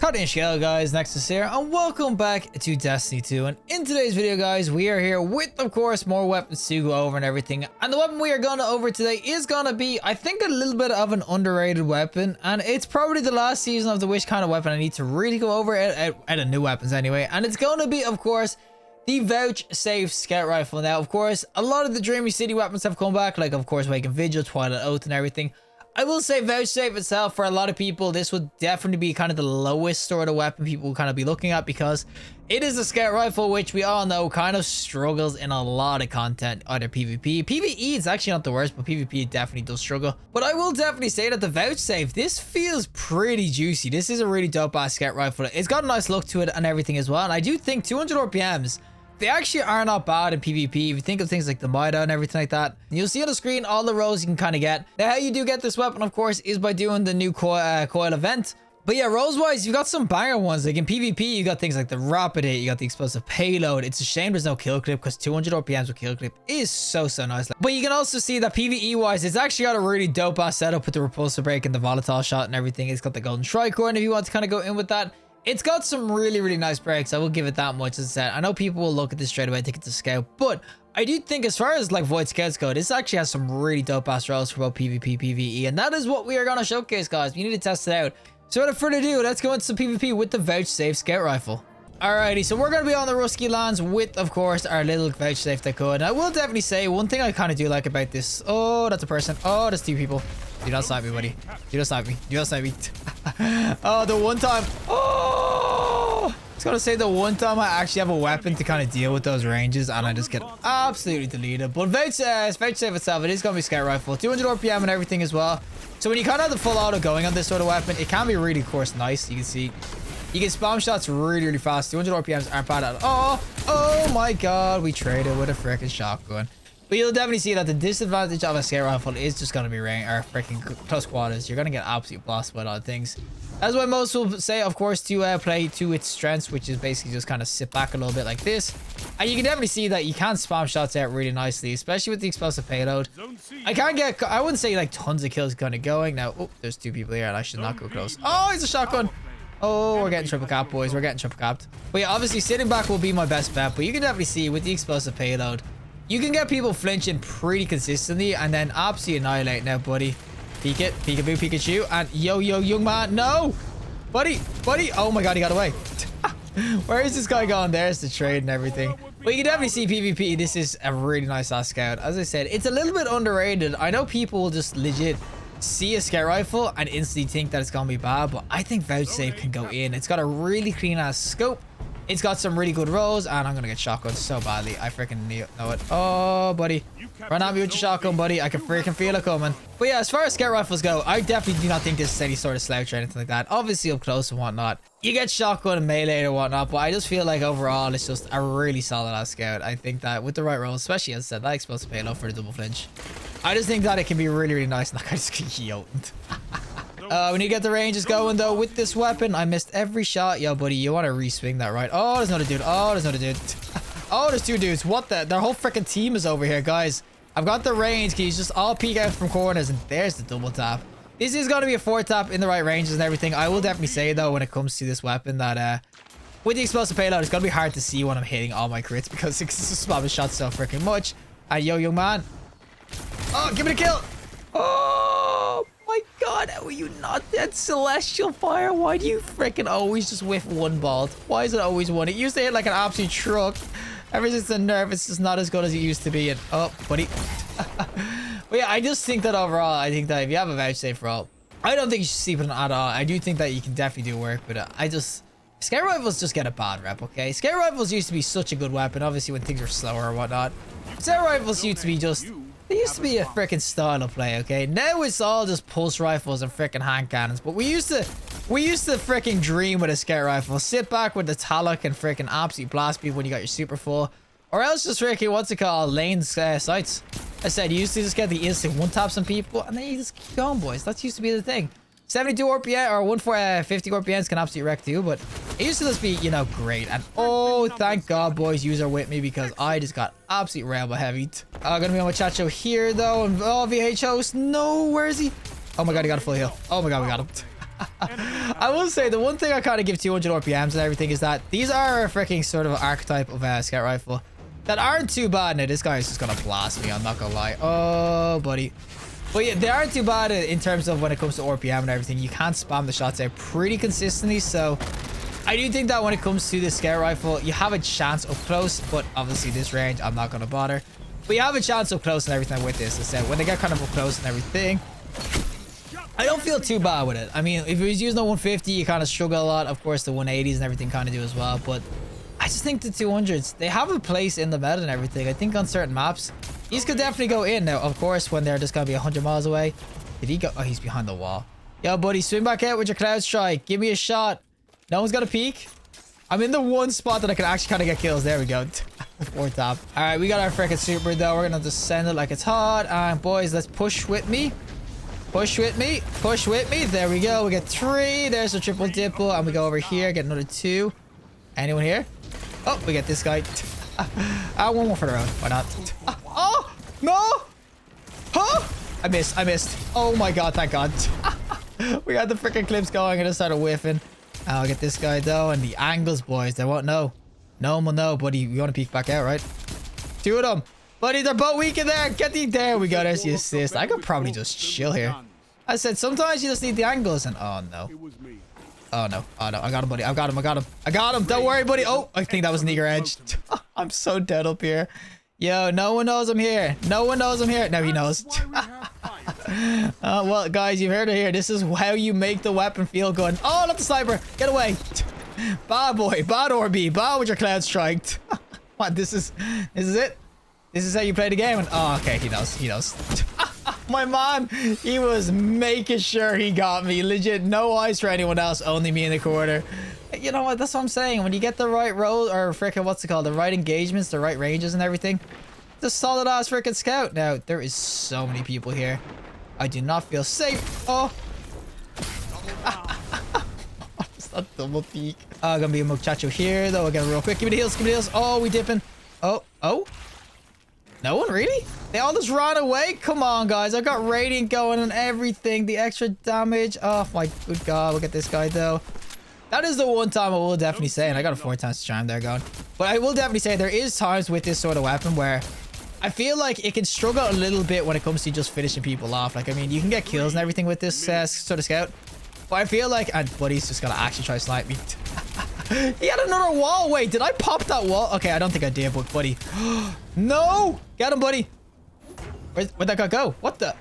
Cut in shell, guys, Nexas here, and welcome back to Destiny 2. And in today's video, guys, we are here with, of course, more weapons to go over and everything. And the weapon we are going to over today is going to be, I think, a little bit of an underrated weapon. And it's probably the last season of the Wish kind of weapon I need to really go over out of new weapons anyway. And it's going to be, of course, the Vouchsafe Scout Rifle. Now, of course, a lot of the Dreamy City weapons have come back, like, of course, Waking Vigil, Twilight Oath, and everything. I will say Vouchsafe itself, for a lot of people, this would definitely be kind of the lowest sort of weapon people will kind of be looking at, because it is a scout rifle, which we all know kind of struggles in a lot of content, either PvP. PvE is actually not the worst, but PvP definitely does struggle. But I will definitely say that the Vouchsafe, this feels pretty juicy. This is a really dope ass scout rifle. It's got a nice look to it and everything as well. And I do think 200 RPMs, they actually are not bad in PvP. If you think of things like the Mida and everything like that, you'll see on the screen all the rolls you can kind of get. Now, how you do get this weapon, of course, is by doing the new coil event. But yeah, rolls wise, you've got some banger ones. Like in PvP, you got things like the rapid hit, you got the explosive payload. It's a shame there's no kill clip, because 200 RPMs with kill clip is so nice. But you can also see that PvE wise, it's actually got a really dope ass setup with the repulsor break and the volatile shot and everything. It's got the golden tricorn if you want to kind of go in with that. It's got some really nice breaks. I will give it that much. As I said, I know people will look at this straight away and think it's a scout, but I do think as far as like Void Scouts go, this actually has some really dope ass rolls for both PvP, PvE, and that is what we are going to showcase, guys. We need to test it out. So without further ado, let's go into some PvP with the Vouchsafe Scout Rifle. Alrighty, so we're going to be on the Rusky lands with, of course, our little Vouchsafe that could. I will definitely say one thing I kind of do like about this. Oh, that's a person. Oh, that's two people. Do not snipe me, buddy. Do not snipe me. Do not snipe me. Oh, the one time. Oh, I was going to say the one time I actually have a weapon to kind of deal with those ranges, and I just get absolutely deleted. But Vouchsafe itself, it is going to be Scout Rifle. 200 RPM and everything as well. So when you kind of have the full auto going on this sort of weapon, it can be really, of course, nice. You can see you get spam shots really fast. 200 RPMs aren't bad at all. Oh my god, we traded with a freaking shotgun. But you'll definitely see that the disadvantage of a scout rifle is just going to be range or freaking close quarters. You're going to get absolutely blasted by a lot of things. That's why most will say, of course, to play to its strengths, which is basically just kind of sit back a little bit like this. And you can definitely see that you can spam shots out really nicely, especially with the explosive payload. I wouldn't say like tons of kills kind of going. Now, oh, there's two people here and I should not go close. Oh, he's a shotgun. Oh, we're getting triple capped, boys. We're getting triple capped. But yeah, obviously sitting back will be my best bet. But you can definitely see with the explosive payload, you can get people flinching pretty consistently and then absolutely annihilate. Now, buddy. Peek it. Peekaboo, Pikachu. And yo, young man. No! Buddy. Oh my god, he got away. Where is this guy going? There's the trade and everything. But you can definitely see PvP. This is a really nice ass scout. As I said, it's a little bit underrated. I know people will just legit see a scout rifle and instantly think that it's gonna be bad, but I think Vouchsafe can go in. It's got a really clean ass scope. It's got some really good rolls, and I'm gonna get shotgun so badly. I freaking know it. Oh, buddy. Run at me with your shotgun, buddy. I can freaking feel it coming. But yeah, as far as scout rifles go, I definitely do not think this is any sort of slouch or anything like that. Obviously, up close and whatnot, you get shotgun and melee or whatnot, but I just feel like overall, it's just a really solid ass scout. I think that with the right rolls, especially as I said, that explosive payload for the double flinch, I just think that it can be really nice. And that guy just gets yoted. We need to get the ranges going though with this weapon. I missed every shot. Yo, buddy, you want to re-swing that, right? Oh, there's another dude. Oh, there's another dude. Oh, there's two dudes. What the? Their whole freaking team is over here, guys. I've got the range keys. Just all peek out from corners, and there's the double tap. This is going to be a 4-tap in the right ranges and everything. I will definitely say though, when it comes to this weapon, that with the explosive payload, it's going to be hard to see when I'm hitting all my crits, because it's just spamming shots so freaking much. Yo, young man. Oh, give me a kill. Oh my god, how are you not dead? Celestial fire. Why do you freaking always just whiff one ball? Why is it always one? It used to hit like an absolute truck. Ever since the nerf, it's just not as good as it used to be. And oh, buddy. But yeah, I just think that overall, I think that if you have a Vouchsafe roll, I don't think you should sleep on it at all. I do think that you can definitely do work, but scout rifles just get a bad rep, okay? Scout rifles used to be such a good weapon, obviously when things were slower or whatnot. Scout rifles used to be just... It used to be a freaking style of play, okay? Now it's all just pulse rifles and freaking hand cannons. But we used to freaking dream with a scout rifle. Sit back with the Taluk and freaking absolutely blast people when you got your super full. Or else just freaking, what's it called? Lane sights. I said, you used to just get the instant one-taps on people, and then you just keep going, boys. That used to be the thing. 72 RPM or 150 RPMs can absolutely wreck too, but it used to just be, you know, great. And oh, thank God, boys, you are with me, because I just got absolutely railed by heavy. Gonna be on my chat show here though, and oh, VH host. No, where is he? Oh my God, he got a full heal. Oh my God, we got him. I will say the one thing I kind of give 200 RPMs and everything is that these are a freaking sort of archetype of a scout rifle that aren't too bad. Now this guy is just gonna blast me, I'm not gonna lie. Oh buddy. But yeah, they aren't too bad in terms of when it comes to RPM and everything. You can't spam the shots out pretty consistently, so I do think that when it comes to this scout rifle, you have a chance up close, but obviously this range I'm not gonna bother. But you have a chance up close and everything with this. I said when they get kind of up close and everything, I don't feel too bad with it. I mean, if he was using the 150, you kind of struggle a lot. Of course, the 180s and everything kind of do as well. But I just think the 200s, they have a place in the meta and everything. I think on certain maps, these could definitely go in. Now, of course, when they're just going to be 100 miles away. Did he go? Oh, he's behind the wall. Yo, buddy, swing back out with your cloud strike. Give me a shot. No one's got a peek. I'm in the one spot that I can actually kind of get kills. There we go. 4 top. All right, we got our freaking super, though. We're going to just send it like it's hot. And boys, let's push with me. Push with me. Push with me. There we go. We get 3. There's a triple dipple. And we go over here. Get another 2. Anyone here? Oh, we get this guy. One more for the round. Why not? Oh, no. Huh? I missed. I missed. Oh, my God. Thank God. We got the freaking clips going. I just started whiffing. I'll get this guy, though. And the angles, boys. They won't know. No one will know, buddy. You want to peek back out, right? 2 of them. Buddy, they're both weak in there. Get the... There we go. There's the assist. I could probably just chill here. I said, sometimes you just need the angles. And oh, no. Oh, no. Oh, no. I got him, buddy. I got him. I got him. I got him. Don't worry, buddy. Oh, I think that was an eager edge. I'm so dead up here. Yo, no one knows I'm here. No one knows I'm here. No, he knows. Well, guys, you've heard it here. This is how you make the weapon feel good. Oh, not the sniper. Get away. Bad boy. Bad Orby. Bad with your cloud strike. What? This is it? This is how you play the game? And oh, okay, he knows. He knows. My man, he was making sure he got me. Legit, no eyes for anyone else. Only me in the corner. You know what? That's what I'm saying. When you get the right role, or freaking what's it called? The right engagements, the right ranges and everything. It's a solid ass freaking scout. Now, there is so many people here. I do not feel safe. Oh. It's that double peek. Oh, gonna be a muchacho here, though. Again, real quick. Give me the heals. Give me the heals. Oh, we dipping. Oh, oh. No one really? They all just ran away? Come on, guys. I got radiant going and everything. The extra damage. Oh, my good God. Look at this guy, though. That is the one time I will definitely say, and I got a 4 times charm there going. But I will definitely say there is times with this sort of weapon where I feel like it can struggle a little bit when it comes to just finishing people off. Like, I mean, you can get kills and everything with this sort of scout. But I feel like... And buddy's just going to actually try to snipe me. He had another wall. Wait, did I pop that wall? Okay, I don't think I did, but buddy. No! Get him, buddy. Where'd that guy go? What the...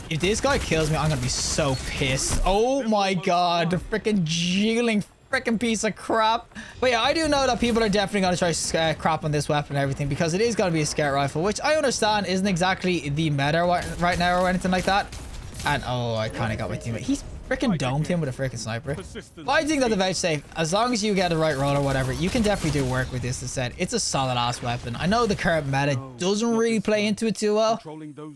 If this guy kills me, I'm gonna be so pissed. Oh my God, the freaking jiggling freaking piece of crap. But yeah, I do know that people are definitely gonna try crap on this weapon and everything because it is gonna be a scout rifle, which I understand isn't exactly the meta right now or anything like that. And oh, I kind of got my teammate. He's freaking domed him with a freaking sniper. But I think that the Vouchsafe, as long as you get the right roll or whatever, you can definitely do work with this. As said, it's a solid ass weapon. I know the current meta doesn't really play into it too well,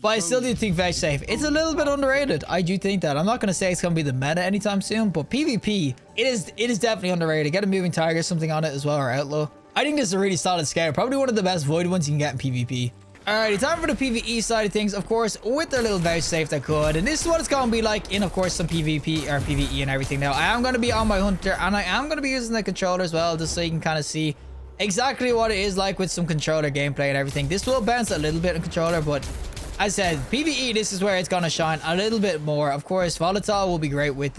but I still do think Vouchsafe, it's a little bit underrated. I do think that. I'm not going to say it's going to be the meta anytime soon, but PvP, it is definitely underrated. Get a moving target, something on it as well, or outlaw. I think this is a really solid scout. Probably one of the best void ones you can get in PvP. Alrighty, time for the PvE side of things, of course, with their little Vouchsafe that could. And this is what it's going to be like in, of course, some PvP or PvE and everything. Now, I am going to be on my hunter, and I am going to be using the controller as well, just so you can kind of see exactly what it is like with some controller gameplay and everything. This will bounce a little bit in controller, but as I said, PvE, this is where it's going to shine a little bit more. Of course, Volatile will be great with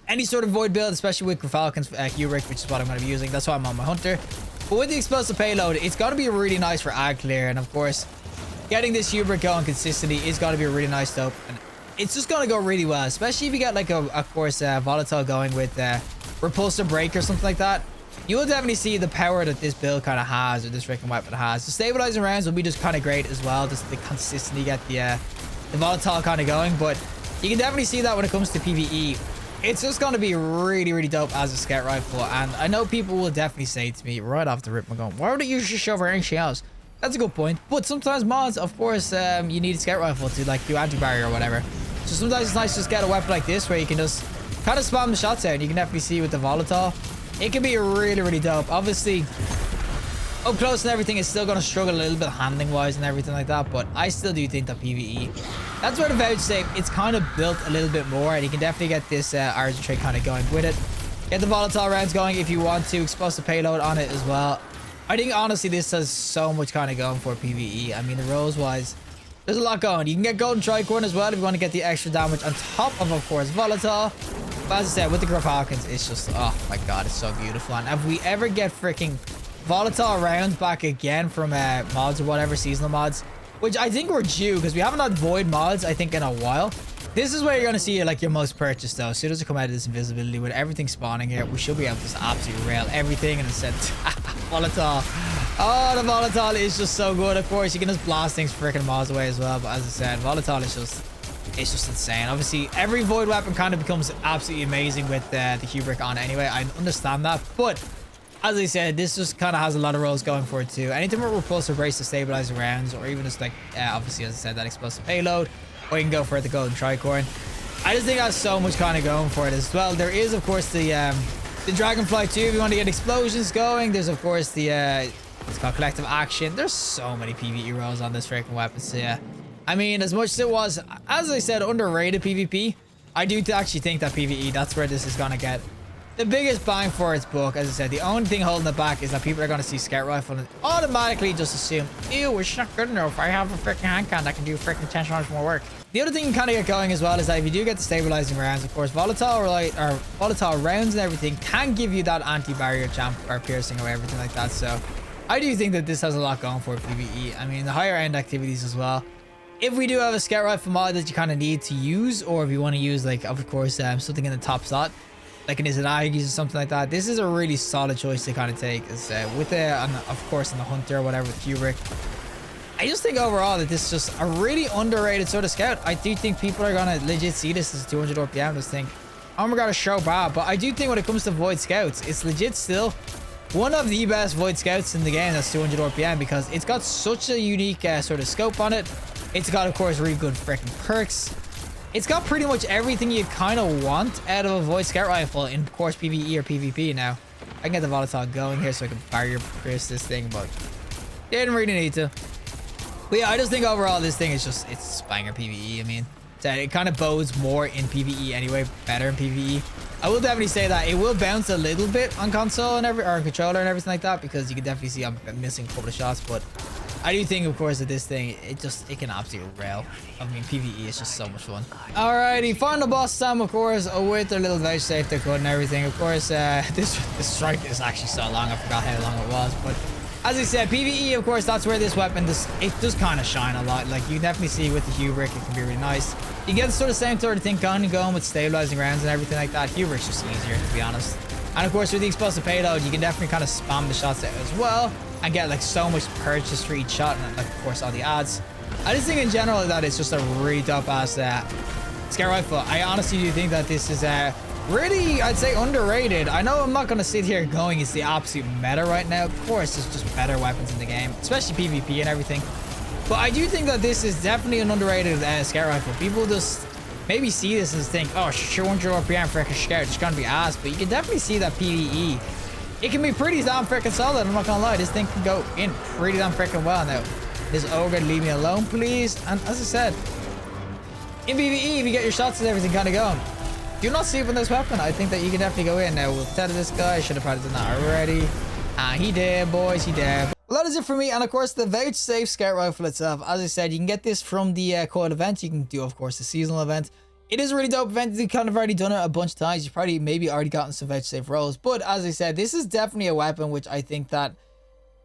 any sort of void build, especially with Falcon's Uric, which is what I'm going to be using. That's why I'm on my hunter. But with the explosive payload, it's got to be really nice for ag clear. And of course, getting this Hubert going consistently is going to be a really nice dope. And it's just going to go really well, especially if you get like of course, Volatile going with Repulsive Break or something like that. You will definitely see the power that this build kind of has, or this freaking weapon has. The stabilizing rounds will be just kind of great as well, just to consistently get the Volatile kind of going. But you can definitely see that when it comes to PvE. It's just going to be really, really dope as a scout rifle. And I know people will definitely say to me right off the rip, I'm going, why would you just shove anything else? That's a good point. But sometimes mods, of course, you need a scout rifle to like do anti-barrier or whatever. So sometimes it's nice to just get a weapon like this where you can just kind of spam the shots out. And you can definitely see with the Volatile, it can be really, really dope. Obviously, Up close and everything is still going to struggle a little bit handling wise and everything like that, but I still do think that PvE, that's where the Vouchsafe, it's kind of built a little bit more, and you can definitely get this Origin trait kind of going with it. Get the volatile rounds going if you want to, explosive payload on it as well. I think honestly this has so much kind of going for PvE. I mean, the rolls wise, there's a lot going. You can get golden tricorn as well if you want to get the extra damage on top of course volatile. But as I said, with the Griff Hawkins, it's just, oh my god, it's so beautiful. And if we ever get freaking volatile rounds back again from mods or whatever, seasonal mods, which I think we're due because we haven't had void mods I think in a while. This is where you're going to see like your most purchased though. As soon as we come out of this invisibility with everything spawning here, we should be able to just absolutely rail everything. And instead, volatile. Oh, the volatile is just so good. Of course, you can just blast things freaking miles away as well. But as I said, volatile is just, it's just insane. Obviously, every void weapon kind of becomes absolutely amazing with the Hubrick on anyway. I understand that. But as I said, this just kind of has a lot of roles going for it too. Anything with repulsor brace to stabilize the rounds, or even just like, obviously, as I said, that explosive payload. Or you can go for the golden tricorn. I just think that's so much kind of going for it as well. There is, of course, the dragonfly too. If you want to get explosions going, there's of course the it's called collective action. There's so many PvE roles on this freaking weapon. So yeah, I mean, as much as it was, as I said, underrated PvP, I do actually think that PvE, that's where this is gonna get the biggest bang for its buck. As I said, the only thing holding it back is that people are going to see scout rifle and automatically just assume, ew, it's not good enough. I have a freaking hand cannon that can do freaking 10 times more work. The other thing you kind of get going as well is that if you do get the stabilizing rounds, of course, volatile rounds and everything can give you that anti-barrier jump or piercing or everything like that. So I do think that this has a lot going for PvE. I mean, the higher end activities as well. If we do have a scout rifle mod that you kind of need to use, or if you want to use, like, of course, something in the top slot, like an Izanagis or something like that, this is a really solid choice to kind of take. As with the, of course, in the Hunter or whatever with Hubrick. I just think overall that this is just a really underrated sort of scout. I do think people are gonna legit see this as 200 RPM, just think, oh my god, it's so bad. But I do think when it comes to Void Scouts, it's legit still one of the best Void Scouts in the game that's 200 RPM, because it's got such a unique sort of scope on it. It's got, of course, really good freaking perks. It's got pretty much everything you kind of want out of a Void Scout Rifle in, of course, PvE or PvP. Now, I can get the volatile going here so I can barrier pierce this thing, but didn't really need to. But yeah, I just think overall this thing is just, it's banger PvE. I mean, it kind of bodes more in PvE anyway, better in PvE. I will definitely say that it will bounce a little bit on console and or controller and everything like that, because you can definitely see I'm missing a couple of shots, but I do think, of course, that this thing, it can absolutely rail. I mean, PvE is just so much fun. Alrighty, final boss time, of course, with their little Vouchsafe they're good and everything. Of course, this strike is actually so long, I forgot how long it was. But as I said, PvE, of course, that's where this weapon, it does kind of shine a lot. Like, you definitely see with the Hubrick, it can be really nice. You get the sort of thing going with stabilizing rounds and everything like that. Hubrick's just easier, to be honest. And of course, with the explosive payload, you can definitely kind of spam the shots out as well and get like so much purchase for each shot, and like, of course, all the ads. I just think in general that it's just a really dope ass scout rifle. I honestly do think that this is really, I'd say, underrated. I know I'm not going to sit here going it's the absolute meta right now. Of course, there's just better weapons in the game, especially PvP and everything. But I do think that this is definitely an underrated scout rifle. People just maybe see this and think, oh, 200 RPM for a scout, it's gonna be ass. But you can definitely see that PvE, it can be pretty damn freaking solid. I'm not gonna lie, this thing can go in pretty damn freaking well. Now, this ogre, leave me alone, please. And as I said, in PvE, if you get your shots and everything kind of going, do not sleep on this weapon. I think that you can definitely go in. Now, we'll tether this guy. I should have probably done that already. He did, boys, he did. Well, that is it for me. And of course, the Vouchsafe scout rifle itself, as I said, you can get this from the coil event. You can do, of course, the seasonal event. It is a really dope event. You've kind of already done it a bunch of times. You've probably maybe already gotten some Vouchsafe rolls. But as I said, this is definitely a weapon which I think that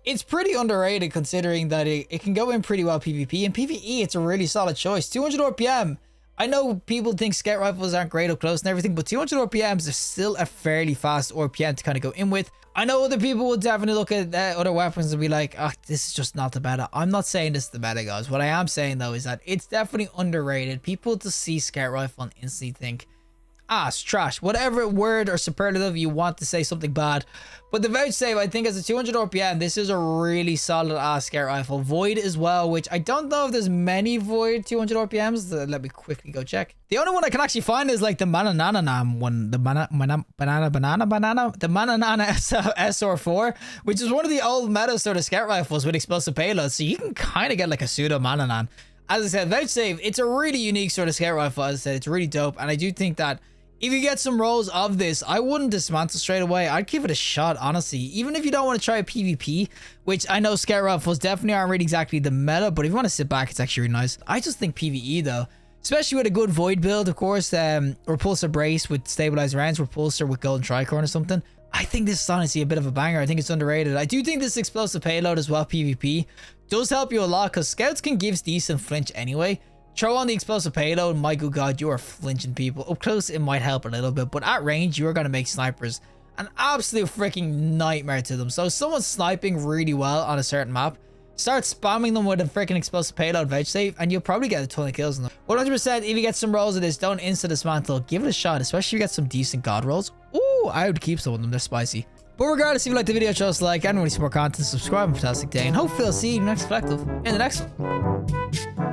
it's pretty underrated, considering that it can go in pretty well PvP. And PvE, it's a really solid choice. 200 RPM. I know people think scout rifles aren't great up close and everything, but 200 RPMs are still a fairly fast RPM to kind of go in with. I know other people will definitely look at other weapons and be like, oh, this is just not the meta. I'm not saying this is the meta, guys. What I am saying, though, is that it's definitely underrated. People to see scout rifle and instantly think, ass, trash, whatever word or superlative you want to say something bad. But the Vouchsafe, I think, as a 200 RPM, this is a really solid ass scout rifle. Void as well, which I don't know if there's many Void 200 RPMs. Let me quickly go check. The only one I can actually find is like the Manannan one, the Manannan Sr4, which is one of the old meta sort of scout rifles with explosive payloads. So you can kind of get like a pseudo Manannan. As I said, Vouchsafe, it's a really unique sort of scout rifle. As I said, it's really dope. And I do think that if you get some rolls of this, I wouldn't dismantle straight away. I'd give it a shot, honestly. Even if you don't want to try a PvP, which I know scout rifles definitely aren't really exactly the meta, but if you want to sit back, it's actually really nice. I just think PvE though, especially with a good Void build, of course, repulsor brace with stabilized rounds, repulsor with golden tricorn or something. I think this is honestly a bit of a banger. I think it's underrated. I do think this explosive payload as well, PvP, does help you a lot because scouts can give decent flinch anyway. Throw on the explosive payload, my good god, you are flinching people. Up close, it might help a little bit, but at range, you are going to make snipers an absolute freaking nightmare to them. So if someone's sniping really well on a certain map, start spamming them with a freaking explosive payload Vouchsafe, and you'll probably get a ton of kills on them. 100%, if you get some rolls of this, don't insta-dismantle. Give it a shot, especially if you get some decent god rolls. Ooh, I would keep some of them. They're spicy. But regardless, if you like the video, show us a like, and want to see more content, subscribe, and fantastic day, and hopefully I'll see you in the next collective in the next one.